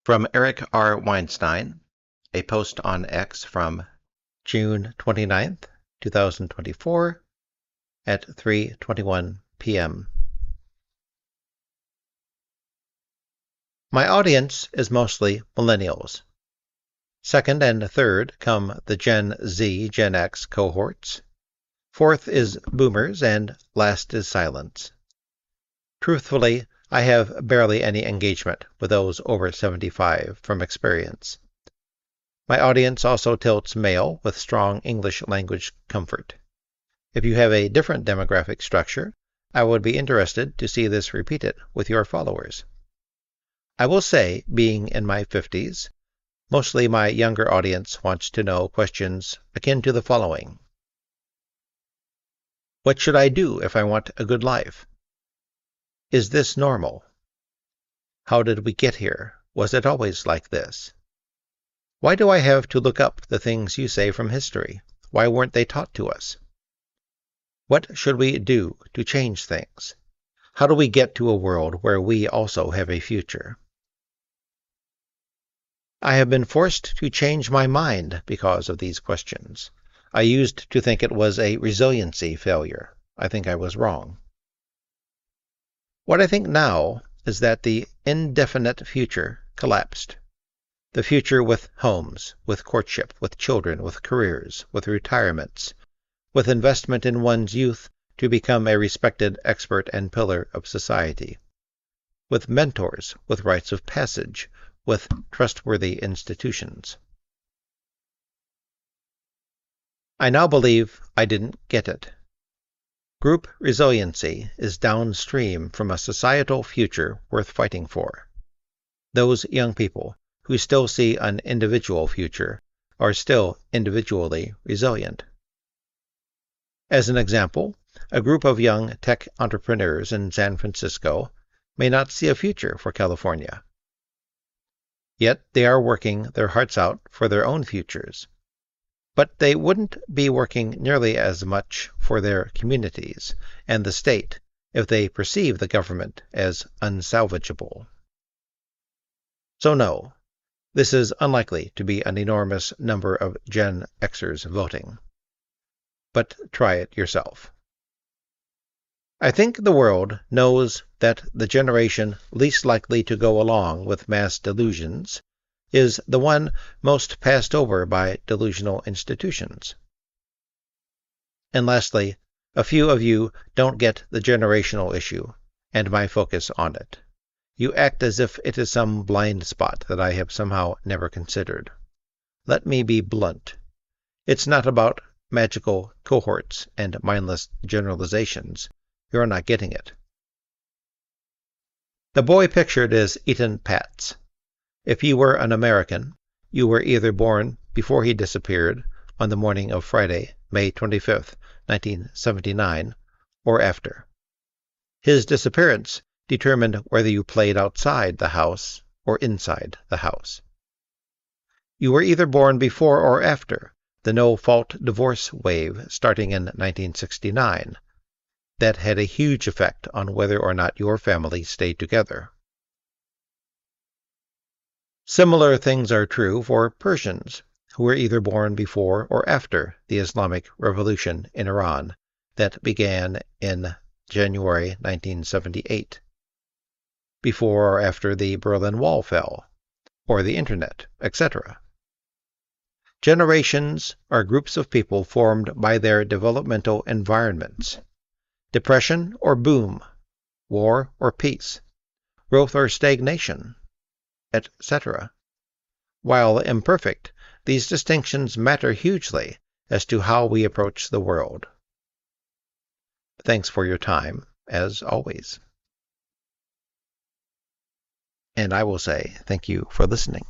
From Eric R. Weinstein, a post on X from June 29th, 2024 at 3:21 p.m. My audience is mostly millennials. Second and third come the Gen Z, Gen X cohorts. Fourth is boomers, and last is silence. Truthfully, I have barely any engagement with those over 75 from experience. My audience also tilts male with strong English language comfort. If you have a different demographic structure, I would be interested to see this repeated with your followers. I will say, being in my 50s, mostly my younger audience wants to know questions akin to the following. What should I do if I want a good life? Is this normal? How did we get here? Was it always like this? Why do I have to look up the things you say from history? Why weren't they taught to us? What should we do to change things? How do we get to a world where we also have a future? I have been forced to change my mind because of these questions. I used to think it was a resiliency failure. I think I was wrong. What I think now is that the indefinite future collapsed. The future with homes, with courtship, with children, with careers, with retirements, with investment in one's youth to become a respected expert and pillar of society, with mentors, with rites of passage, with trustworthy institutions. I now believe I didn't get it. Group resiliency is downstream from a societal future worth fighting for. Those young people who still see an individual future are still individually resilient. As an example, a group of young tech entrepreneurs in San Francisco may not see a future for California. Yet they are working their hearts out for their own futures. But they wouldn't be working nearly as much for their communities and the state if they perceive the government as unsalvageable. So no, this is unlikely to be an enormous number of Gen Xers voting. But try it yourself. I think the world knows that the generation least likely to go along with mass delusions is the one most passed over by delusional institutions. And lastly, a few of you don't get the generational issue and my focus on it. You act as if it is some blind spot that I have somehow never considered. Let me be blunt. It's not about magical cohorts and mindless generalizations. You're not getting it. The boy pictured is Eaton Patz. If you were an American, you were either born before he disappeared on the morning of Friday, May 25th, 1979, or after. His disappearance determined whether you played outside the house or inside the house. You were either born before or after the no-fault divorce wave starting in 1969. That had a huge effect on whether or not your family stayed together. Similar things are true for Persians, who were either born before or after the Islamic Revolution in Iran that began in January 1978, before or after the Berlin Wall fell, or the Internet, etc. Generations are groups of people formed by their developmental environments. Depression or boom, war or peace, growth or stagnation, etc. While imperfect, these distinctions matter hugely as to how we approach the world. Thanks for your time, as always. And I will say thank you for listening.